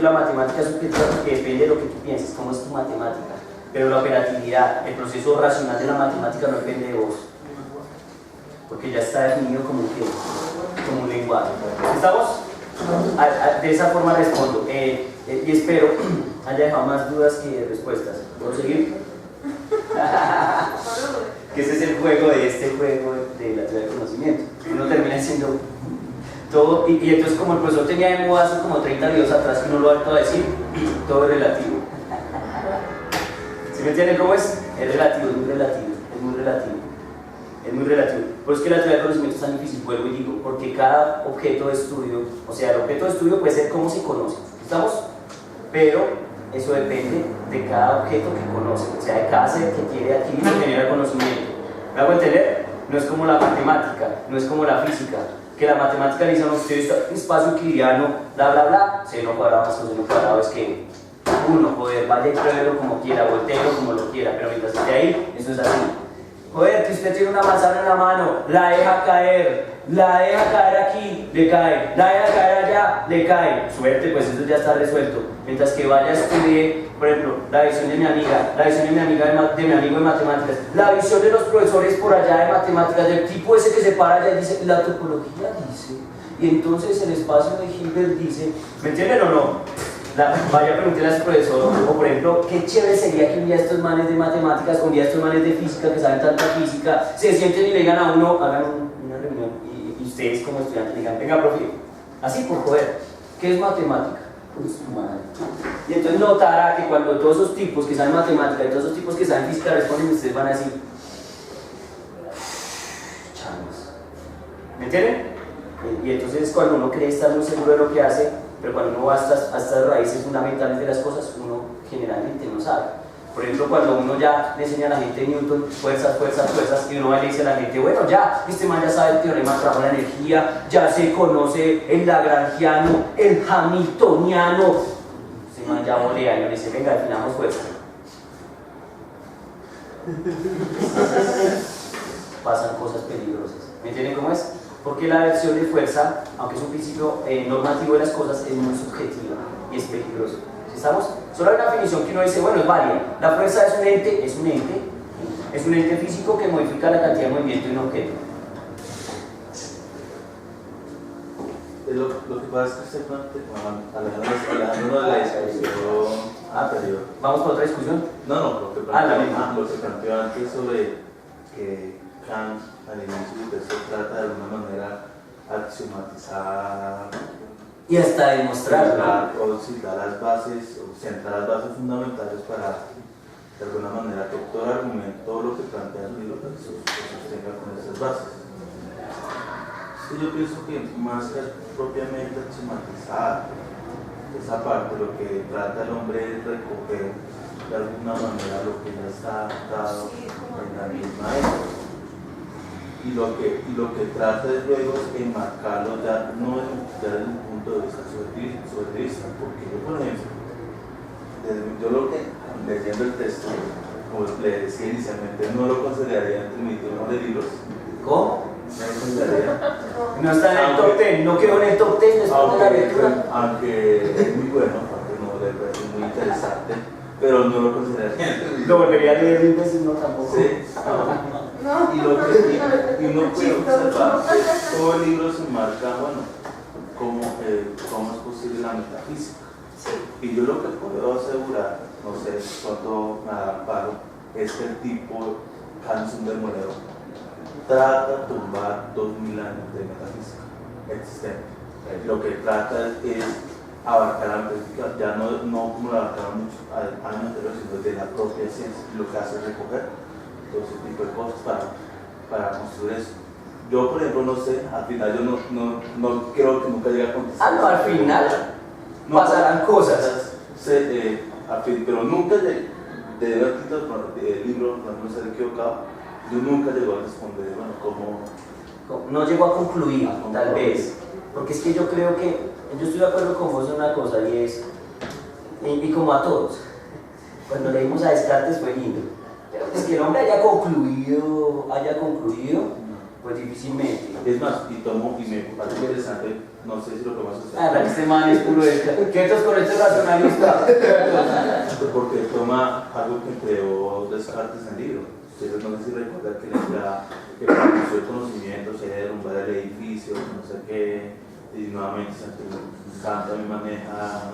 la matemática es subjetiva porque depende de lo que tú pienses, cómo es tu matemática. Pero la operatividad, el proceso racional de la matemática no depende de vos. Porque ya está definido como un lenguaje. ¿Estamos? De esa forma respondo. Y espero haya dejado más dudas que respuestas. ¿Puedo seguir? Que ese es el juego de la teoría del conocimiento. Uno termina siendo todo, y entonces como el profesor tenía de moda hace como 30 videos atrás que no lo va a decir, todo es relativo. ¿Sí me entienden cómo es? Es relativo, es muy relativo, es muy relativo. Es muy relativo. Por eso es que la teoría del conocimiento es tan difícil, vuelvo y digo, porque cada objeto de estudio, o sea, el objeto de estudio puede ser cómo se conoce, ¿estamos? Pero eso depende de cada objeto que conoce, o sea, de cada ser que quiere adquirir o genera conocimiento. ¿Me hago entender? No es como la matemática, no es como la física, que la matemática le dice a usted espacio euclidiano, bla bla bla, seno cuadrado más coseno cuadrado es que uno, joder, vaya y pruébelo como quiera, volteelo como lo quiera, pero mientras esté ahí, eso es así. Joder, que usted tiene una manzana en la mano, la deja caer aquí, le cae, la deja caer allá, le cae. Suerte, pues eso ya está resuelto. Mientras que vaya a estudiar, por ejemplo, la visión de mi amiga, de mi amigo de matemáticas, la visión de los profesores por allá de matemáticas, del tipo ese que se para allá y dice, la topología dice, y entonces el espacio de Hilbert dice, ¿me entienden o no? Vaya a preguntarle a su profesor, o por ejemplo, qué chévere sería que un día estos manes de matemáticas, un día estos manes de física, que saben tanta física, se sienten y le digan a uno, hagan una reunión, y ustedes como estudiantes le digan, venga, profe, así por joder, ¿qué es matemática? Pues madre. Y entonces notará que cuando todos esos tipos que saben matemática y todos esos tipos que saben física responden, ustedes van a decir, changos. ¿Me entienden? Y entonces cuando uno cree estar muy seguro de lo que hace, pero cuando uno va a estas raíces fundamentales de las cosas, uno generalmente no sabe. Por ejemplo, cuando uno ya le enseña a la gente Newton, fuerzas, y uno le dice a la gente, bueno, ya, este man ya sabe el teorema de la energía, ya se conoce el lagrangiano, el hamiltoniano. Este man ya volea y uno le dice, venga, definamos fuerza. Pasan cosas peligrosas. ¿Me entienden cómo es? Porque la versión de fuerza, aunque es un principio normativo de las cosas, es muy subjetiva y es peligroso. ¿Sí estamos? Solo hay una definición que uno dice, bueno, es válida. La fuerza es un ente físico que modifica la cantidad de movimiento de un objeto. Lo que pasa es que usted alejando de la discusión anterior. ¿Vamos por otra discusión? No, lo que planteó antes sobre que Kant al inicio de eso trata de alguna manera axiomatizar y hasta demostrar o citar las bases o sentar las bases fundamentales para de alguna manera que todo el argumento, todo lo que plantea el libro se sostenga con esas bases. Yo pienso que más que propiamente axiomatizar esa parte, lo que trata el hombre es recoger de alguna manera lo que ya está dado en la misma época. Y lo que trata es luego enmarcarlo ya no desde un punto de vista subjetivista, porque yo, por ejemplo, yo lo que, leyendo el texto, como le decía inicialmente, no lo consideraría entre mis temas de libros. ¿Cómo? No lo consideraría. No está en el top 10, no quedó en el top 10 después de la lectura. Aunque es muy bueno, aunque no le parece muy interesante, pero no lo consideraría. Lo volvería a leer 1000 veces, no tampoco. Sí. Y uno puede observar que todo el libro se marca, bueno, cómo es posible la metafísica. Y yo lo que puedo asegurar, no sé cuánto me amparo, es que el tipo Hanson de Moreno trata de tumbar 2000 años de metafísica existente. Lo que trata es abarcar la metafísica, ya no como la abarcaron muchos años anteriores, sino de la propia ciencia. Lo que hace es recoger todo ese tipo de cosas para construir eso. Yo, por ejemplo, no sé, al final yo no creo que nunca llegue a contestar. No, al final pasarán cosas. Pero nunca llegué, de ver el libro, no ser equivocado, yo nunca llego a responder, bueno, cómo... No llegó a concluir, tal vez. Porque es que yo creo que, yo estoy de acuerdo con vos en una cosa, y es, y como a todos, cuando leímos a Descartes fue lindo. Es que el hombre haya concluido, Pues difícilmente. Es más, y me parece interesante, no sé si lo podemos hacer. Ah, este man es puro de... ¿Qué estos con este racionalista? Porque toma algo que creó Descartes en el libro. Ustedes no sé si recuerdan que que propuso el conocimiento, se derrumbar el edificio, no sé qué, y nuevamente Kant también maneja,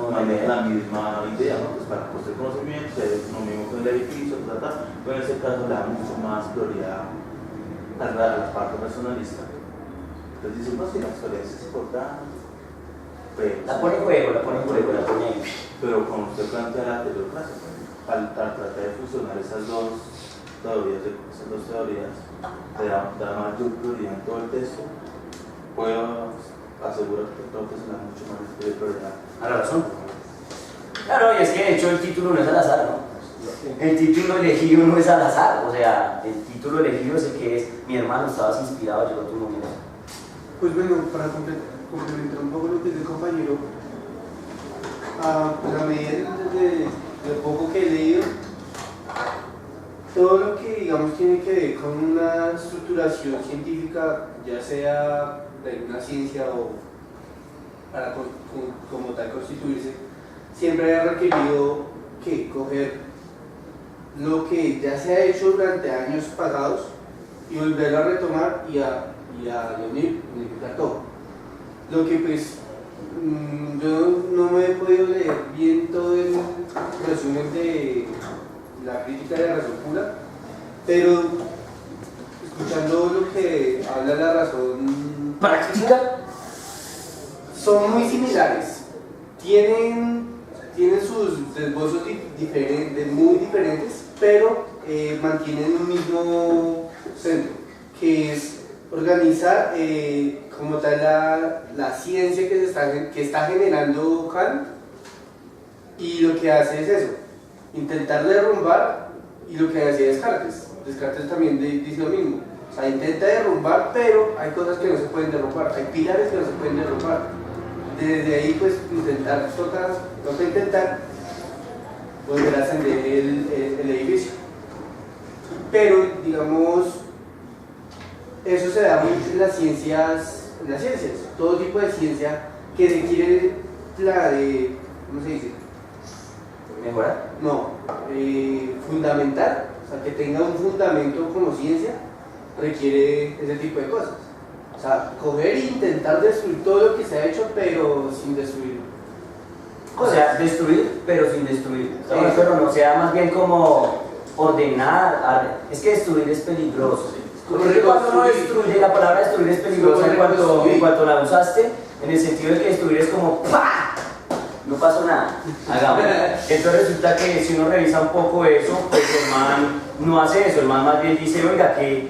maneja la misma idea, ¿no? Pues para construir conocimiento, se lo mismo con el edificio, pero en ese caso le da mucho más prioridad a la parte personalista. Entonces dicen, no, si la experiencia es importante. La pone en juego, la pone ahí. Pero como usted plantea la anterior clase, al tratar de fusionar esas dos teorías, le da mayor prioridad en todo el texto, puedo asegurar que todo que se da mucho más prioridad. A la razón. Claro, y es que de hecho el título no es al azar, ¿no? El título elegido no es al azar, o sea, el título elegido es el que es mi hermano, estabas inspirado, llegó tu momento. Pues bueno, para complementar un poco lo que dice el compañero, pues a medida de poco que he leído, todo lo que digamos tiene que ver con una estructuración científica, ya sea de una ciencia o para como tal constituirse, siempre ha requerido que coger lo que ya se ha hecho durante años pasados y volverlo a retomar y a unificar todo. Lo que pues yo no me he podido leer bien todo el resumen de la crítica de la razón pura, pero escuchando lo que habla la razón ¿Práctica? son muy similares, tienen sus esbozos muy diferentes, pero mantienen un mismo centro, que es organizar como tal la ciencia que está generando Kant, y lo que hace es eso, intentar derrumbar, y lo que hacía Descartes también dice lo mismo, o sea, intenta derrumbar, pero hay cosas que no se pueden derrumbar, hay pilares que no se pueden derrumbar. Desde ahí pues toca intentar volver a ascender el edificio, pero digamos eso se da mucho en las ciencias, todo tipo de ciencia que requiere ¿cómo se dice? ¿Mejorar? No, fundamental, o sea, que tenga un fundamento como ciencia, requiere ese tipo de cosas. O sea, coger e intentar destruir todo lo que se ha hecho, pero sin destruir cosas. O sea, destruir, pero sin destruir. Pero no, sea más bien como ordenar. Es que destruir es peligroso. Porque cuando uno destruye, la palabra destruir es peligrosa en cuanto la usaste, en el sentido de que destruir es como ¡pah! No pasó nada, hagamos. Entonces resulta que si uno revisa un poco eso, pues el man no hace eso, el man más bien dice, oiga, que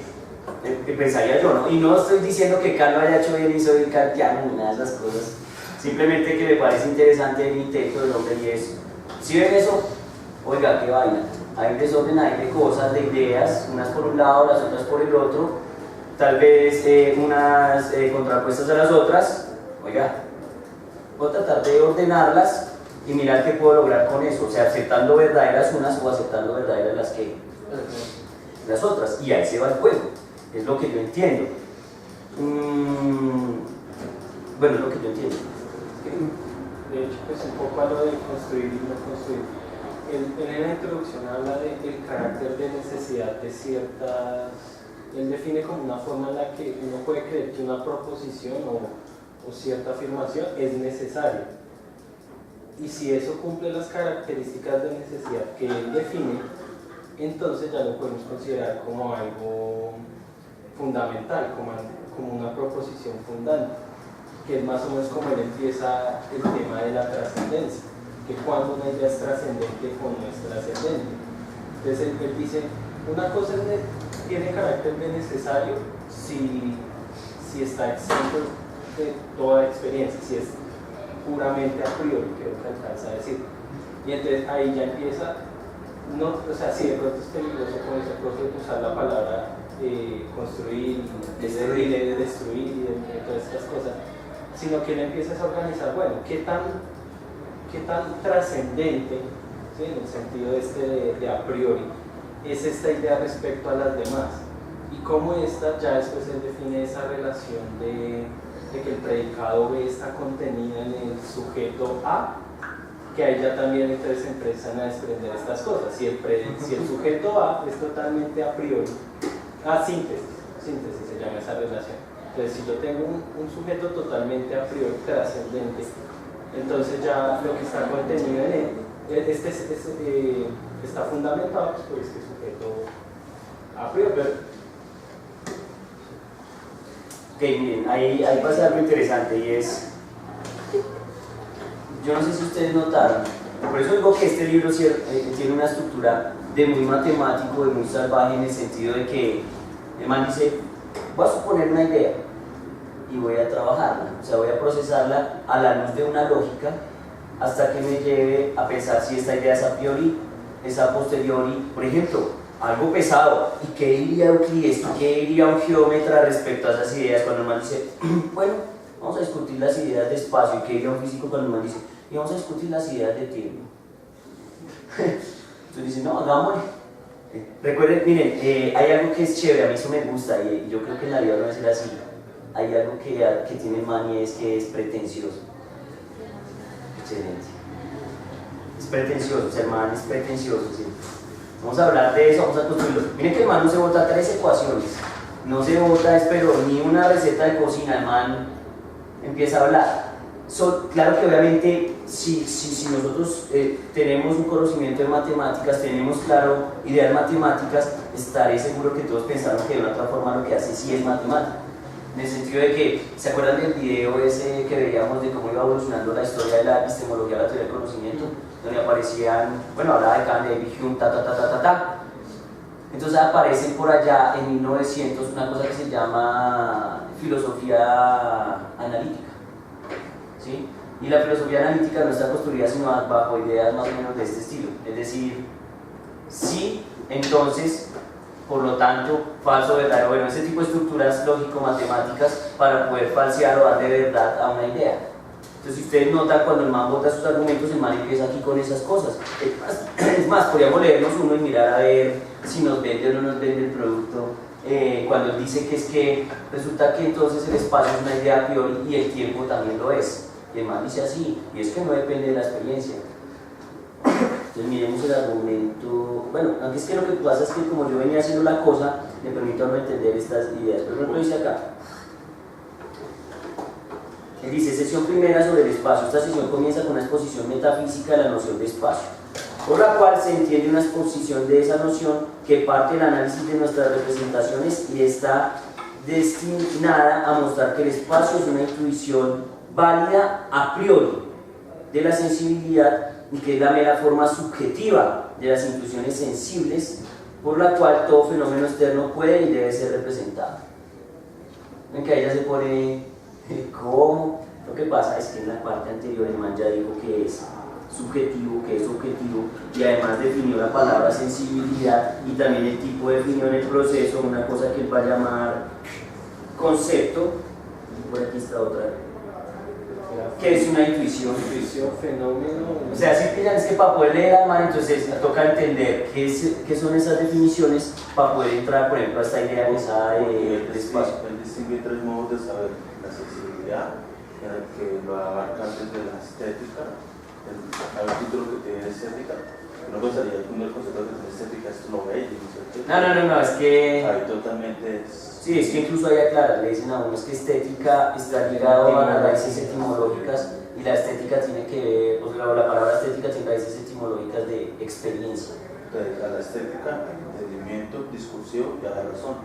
pensaría yo, ¿no? Y no estoy diciendo que Kant lo haya hecho bien y soy kantiano ni nada de esas cosas, simplemente que me parece interesante el intento del hombre y eso. Si ven eso, oiga, qué vaina, hay un desorden ahí de cosas, de ideas, unas por un lado, las otras por el otro, tal vez unas contrapuestas a las otras, oiga, voy a tratar de ordenarlas y mirar qué puedo lograr con eso, o sea, aceptando verdaderas unas o aceptando verdaderas las otras, y ahí se va el juego. Es lo que yo entiendo. Bueno, es lo que yo entiendo. De hecho, pues un poco a lo de construir y no construir. En la introducción habla del carácter de necesidad de ciertas... Él define como una forma en la que uno puede creer que una proposición o cierta afirmación es necesaria. Y si eso cumple las características de necesidad que él define, entonces ya lo podemos considerar como algo fundamental, como una proposición fundante, que es más o menos como él empieza el tema de la trascendencia, que cuando una idea es trascendente o no es trascendente. Entonces él dice, una cosa tiene carácter de necesario si está exento de toda experiencia, si es puramente a priori, creo que alcanza a decir. Y entonces ahí ya empieza, o sea, si de pronto es peligroso con ese proceso usar la palabra construir, destruir y todas estas cosas, sino que él empieza a organizar, bueno, qué tan trascendente, ¿sí? En el sentido de a priori, es esta idea respecto a las demás, y cómo esta, ya después él define esa relación de que el predicado B está contenida en el sujeto A, que ahí ya también entonces empiezan a desprender estas cosas. Si el sujeto A es totalmente a priori, síntesis se llama esa relación. Entonces, si yo tengo un sujeto totalmente a priori trascendente, entonces ya lo que está contenido en él, está fundamentado pues, por este sujeto a priori. Ok, miren, ahí pasa algo interesante y es, yo no sé si ustedes notaron, por eso digo que este libro tiene una estructura de muy matemático, de muy salvaje, en el sentido de que el man dice, voy a suponer una idea y voy a trabajarla, o sea, voy a procesarla a la luz de una lógica hasta que me lleve a pensar si esta idea es a priori, es a posteriori. Por ejemplo, algo pesado, ¿y qué diría Euclides? ¿Qué diría un geómetra respecto a esas ideas? Cuando el man dice, bueno, vamos a discutir las ideas de espacio, ¿y qué diría un físico cuando el man dice, y vamos a discutir las ideas de tiempo? Entonces dice, no, hagámoslo. Recuerden, miren, hay algo que es chévere, a mí eso me gusta y yo creo que en la vida no debe ser así. Hay algo que tiene el man y es que es pretencioso. Excelente. Es pretencioso, el man es pretencioso, ¿sí? Vamos a hablar de eso, vamos a construirlo. Miren que el man no se bota 3 ecuaciones, no se bota, espero, ni una receta de cocina, el man empieza a hablar. Claro que obviamente si nosotros tenemos un conocimiento de matemáticas, tenemos claro ideas matemáticas, estaré seguro que todos pensaron que de una otra forma lo que hace sí es matemática. En el sentido de que, ¿se acuerdan del video ese que veíamos de cómo iba evolucionando la historia de la epistemología, la teoría del conocimiento? Donde aparecían, bueno, hablaba de Kant, de David Hume, Entonces aparece por allá en 1900 una cosa que se llama filosofía analítica, ¿sí? Y la filosofía analítica no está construida sino bajo ideas más o menos de este estilo, es decir, sí, entonces, por lo tanto, falso, verdadero, bueno, ese tipo de estructuras lógico-matemáticas para poder falsear o dar de verdad a una idea. Entonces, si ustedes notan, cuando el man bota sus argumentos, el man empieza aquí con esas cosas. Es más, podríamos leernos uno y mirar a ver si nos vende o no nos vende el producto. Cuando él dice que es que resulta que entonces el espacio es una idea a priori y el tiempo también lo es. Y el man dice así, y es que no depende de la experiencia. Entonces miremos el argumento. Bueno, aunque es que lo que pasa es que como yo venía haciendo la cosa, me permite no entender estas ideas. Por ejemplo, dice acá. Él dice, sesión primera sobre el espacio. Esta sesión comienza con una exposición metafísica de la noción de espacio, por la cual se entiende una exposición de esa noción que parte del análisis de nuestras representaciones y está destinada a mostrar que el espacio es una intuición válida a priori de la sensibilidad y que es la mera forma subjetiva de las intuiciones sensibles por la cual todo fenómeno externo puede y debe ser representado. Ven que ahí ya se pone ¿cómo? Lo que pasa es que en la parte anterior el man ya dijo que es subjetivo, que es objetivo, y además definió la palabra sensibilidad y también el tipo definió en el proceso una cosa que él va a llamar concepto, y por aquí está otra, que es una intuición. Fenómeno. O sea, si pillan es que para poder leer al man, entonces toca entender qué son esas definiciones para poder entrar, por ejemplo, a esta idea del espacio. Él distingue 3 modos de saber: la sensibilidad, en el que lo abarca desde la estética, el título que tiene estética. Uno pensaría que el concepto de estética es lo bello, ¿no? No, es que... Ahí totalmente es... Sí, es que incluso hay aclarar, le dicen a uno, es que estética está ligado a las raíces etimológicas y la estética tiene que ver, pues la palabra estética tiene raíces etimológicas de experiencia. A la estética, entendimiento, discursivo y a la razón.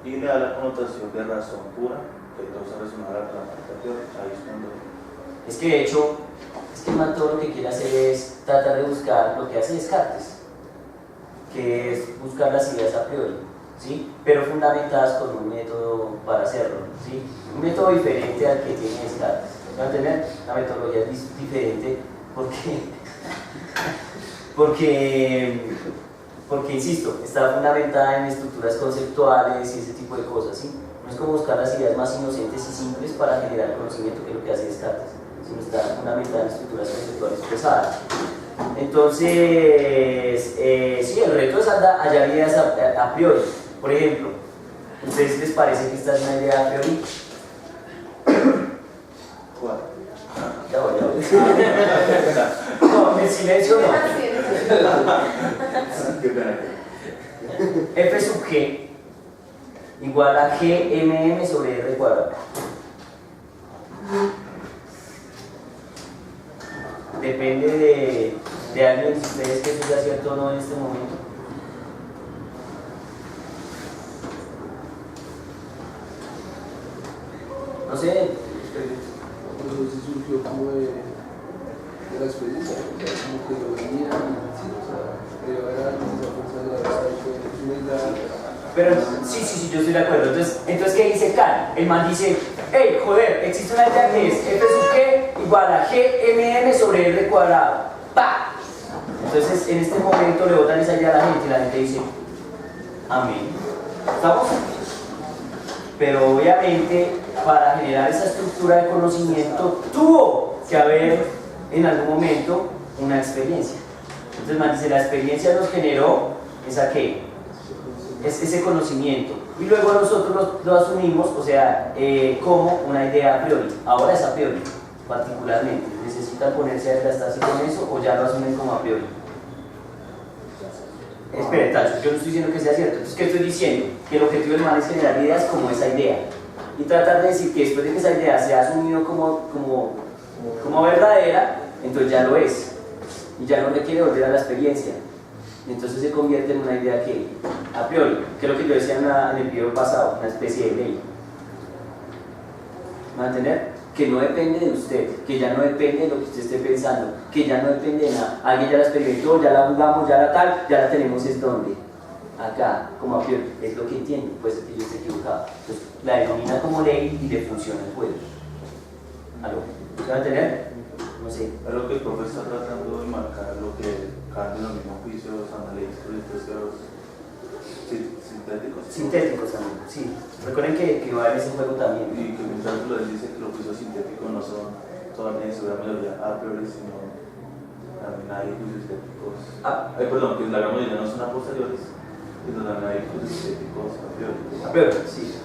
Y le da la connotación de razón pura, que todo se resume a la parte teórica. Ahí es cuando... Es que de hecho, es que el man todo lo que quiere hacer es tratar de buscar lo que hace Descartes, que es buscar las ideas a priori, ¿sí? Pero fundamentadas con un método para hacerlo, ¿sí? Un método diferente al que tiene Descartes. ¿Van a entender? La metodología es diferente porque, insisto, está fundamentada en estructuras conceptuales y ese tipo de cosas, ¿sí? No es como buscar las ideas más inocentes y simples para generar conocimiento, que es lo que hace Descartes, sino está fundamentada en estructuras conceptuales pesadas. Entonces, sí, el reto es hallar ideas a priori. Por ejemplo, ¿Ustedes les parece que esta es una idea a priori? ¿Cuál? Ya voy. No, en silencio no. Qué pena. F sub G igual a GMM sobre R cuadrado. Depende de alguien de ustedes que eso sea cierto o no en este momento. No sé. Entonces surgió como de la experiencia, o sea, como que lo venía, sí, o sea, pero era esa fuerza de la verdad, que una idea. Pero sí, yo estoy de acuerdo. Entonces ¿qué dice Kant? El man dice, hey, joder, existe una idea que es F sub G igual a GMM sobre R cuadrado. ¡Pa! Entonces en este momento le botan esa idea a la gente y la gente dice, amén. ¿Estamos? Pero obviamente para generar esa estructura de conocimiento tuvo que haber en algún momento una experiencia. Entonces man dice, la experiencia nos generó esa que es ese conocimiento y luego nosotros lo asumimos, o sea, como una idea a priori. Ahora es a priori, particularmente. ¿Necesitan ponerse a desgastarse con eso o ya lo asumen como a priori? Esperen, Tacho, yo no estoy diciendo que sea cierto. Entonces, ¿qué estoy diciendo? Que el objetivo del man es generar ideas como esa idea y tratar de decir que después de que esa idea sea asumido como verdadera, entonces ya lo es y ya no requiere volver a la experiencia. Entonces se convierte en una idea que, a priori, que es lo que yo decía en el video pasado, una especie de ley. ¿Me van a entender? Que no depende de usted, que ya no depende de lo que usted esté pensando, que ya no depende de nada. Alguien ya la experimentó, ya la jugamos, ya la tal, ya la tenemos, ¿es dónde? Acá, como a priori, es lo que entiendo, puede ser que yo esté equivocado. Entonces la denomina como ley y le funciona el juego. ¿Aló? ¿Se van a entender? No sé. Es lo que el profe está tratando de marcar, lo que Kant en los mismos juicios analíticos y terceros sintéticos. Sintéticos también, sí. Recuerden que va en ese juego también. Y que mientras él dice que los juicios sintéticos no son toda en su gran mayoría a priori, sino también hay juicios sintéticos. Perdón, que la gran mayoría no son a posteriores, sino también hay juicios sintéticos a priori. A priori, sí.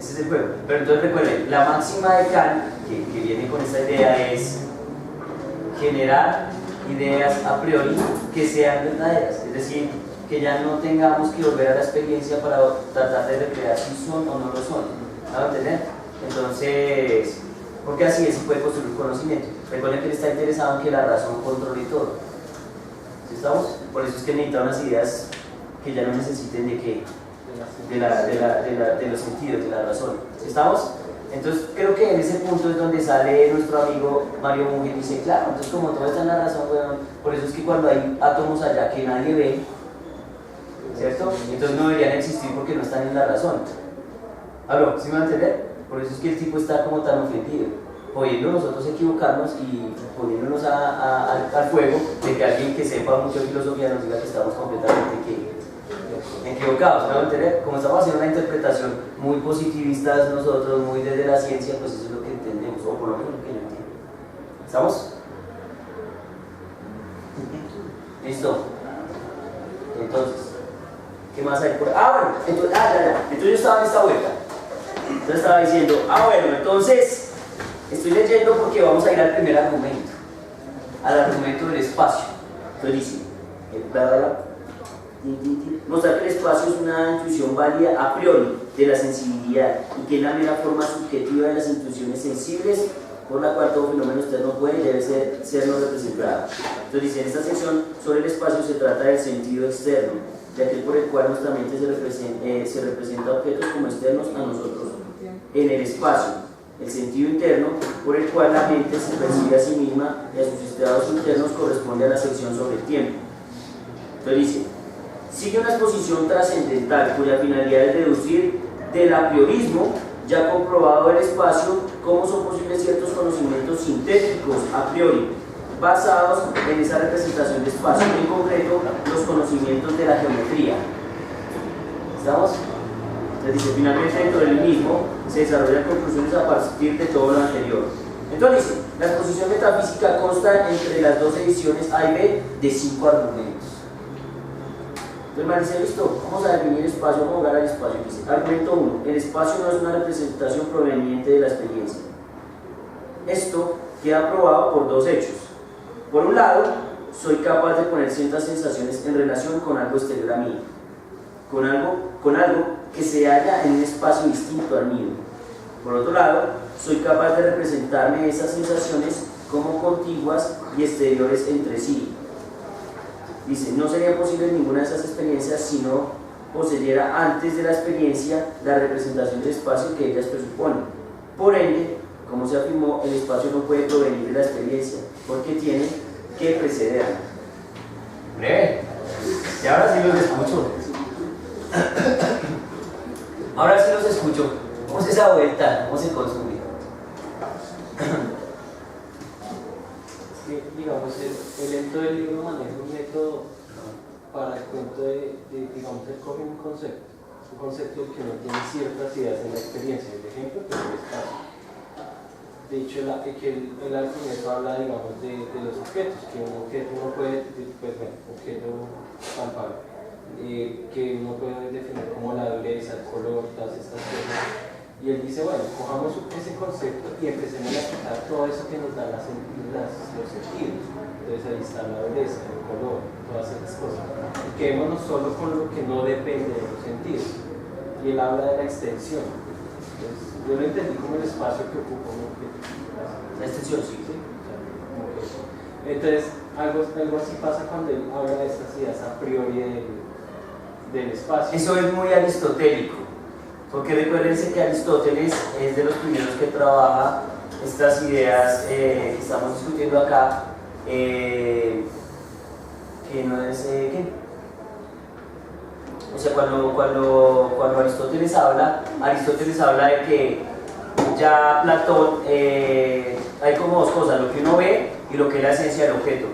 Ese es el juego. Pero entonces recuerden, la máxima de Kant, que viene con esta idea, es generar ideas a priori que sean verdaderas. Es decir, que ya no tengamos que volver a la experiencia para tratar de recrear si son o no lo son. ¿Me van a entender? Entonces, porque así se puede construir conocimiento. Recuerden que él está interesado en que la razón controle todo. ¿Sí estamos? Por eso es que necesita unas ideas que ya no necesiten de qué. De los sentidos, de la razón. ¿Sí estamos? Entonces creo que en ese punto es donde sale nuestro amigo Mario Bunge y dice, claro, entonces como todo está en la razón, bueno, por eso es que cuando hay átomos allá que nadie ve, ¿cierto? Entonces no deberían existir porque no están en la razón. ¿Aló? ¿Sí me van a entender? Por eso es que el tipo está como tan ofendido, pudiendo nosotros equivocarnos y poniéndonos al fuego de que alguien que sepa mucho de filosofía nos diga que estamos completamente equivocados. ¿Me van a entender? Como estamos haciendo una interpretación muy positivista nosotros, muy desde la ciencia, pues eso es lo que entendemos, o por lo menos lo que yo entiendo. ¿Estamos? ¿Listo? Entonces, ¿qué más hay por ahí? Bueno, entonces, entonces yo estaba en esta vuelta. Entonces estaba diciendo, bueno, entonces estoy leyendo porque vamos a ir al primer argumento, al argumento del espacio. Entonces dice, mostrar que el espacio es una intuición válida a priori de la sensibilidad y que es la mera forma subjetiva de las intuiciones sensibles por la cual todo fenómeno externo puede y debe serlo representado. Entonces dice, en esta sección sobre el espacio se trata del sentido externo, de aquel por el cual nuestra mente se representa objetos como externos a nosotros en el espacio. El sentido interno, por el cual la mente se percibe a sí misma y a sus estados internos, corresponde a la sección sobre el tiempo. Entonces dice, sigue una exposición trascendental cuya finalidad es deducir del apriorismo ya comprobado del espacio cómo son posibles ciertos conocimientos sintéticos a priori basados en esa representación de espacio, en concreto los conocimientos de la geometría. ¿Estamos? Entonces dice, finalmente dentro del mismo se desarrollan conclusiones a partir de todo lo anterior. Entonces dice, la exposición metafísica consta entre las dos ediciones A y B de 5 argumentos. Entonces me dice, listo, vamos a definir espacio, vamos a jugar al espacio. Dice, argumento 1, el espacio no es una representación proveniente de la experiencia. Esto queda probado por dos hechos. Por un lado, soy capaz de poner ciertas sensaciones en relación con algo exterior a mí, con algo que se halla en un espacio distinto al mío. Por otro lado, soy capaz de representarme esas sensaciones como contiguas y exteriores entre sí. Dice, no sería posible ninguna de esas experiencias si no poseyera antes de la experiencia la representación del espacio que ellas presuponen. Por ende, como se afirmó, el espacio no puede provenir de la experiencia, porque tiene que precederla. Breve. Y ahora sí los escucho. Ahora sí los escucho. ¿Cómo es esa vuelta? ¿Cómo se consume? Digamos, el ento del libro maneja un método para el cuento digamos, él coge un concepto que no tiene ciertas ideas en la experiencia. El ejemplo, pues, el espacio. De hecho, el argumento habla, digamos, de los objetos, que un objeto no puede, pues bueno, objeto palpable, que uno puede definir como la dureza, el color, todas estas cosas. Y él dice, bueno, cojamos ese concepto y empecemos a quitar todo eso que nos dan los sentidos. Entonces ahí está la dureza, el color, todas esas cosas. Y quedémonos solo con lo que no depende de los sentidos. Y él habla de la extensión. Entonces, yo lo entendí como el espacio que ocupa un objeto. La extensión, sí. Entonces, algo así pasa cuando él habla de estas ideas a priori del espacio. Eso es muy aristotélico. Porque recuérdense que Aristóteles es de los primeros que trabaja estas ideas que estamos discutiendo acá, que no es... O sea, cuando Aristóteles habla de que ya Platón, hay como dos cosas, lo que uno ve y lo que es la esencia del objeto.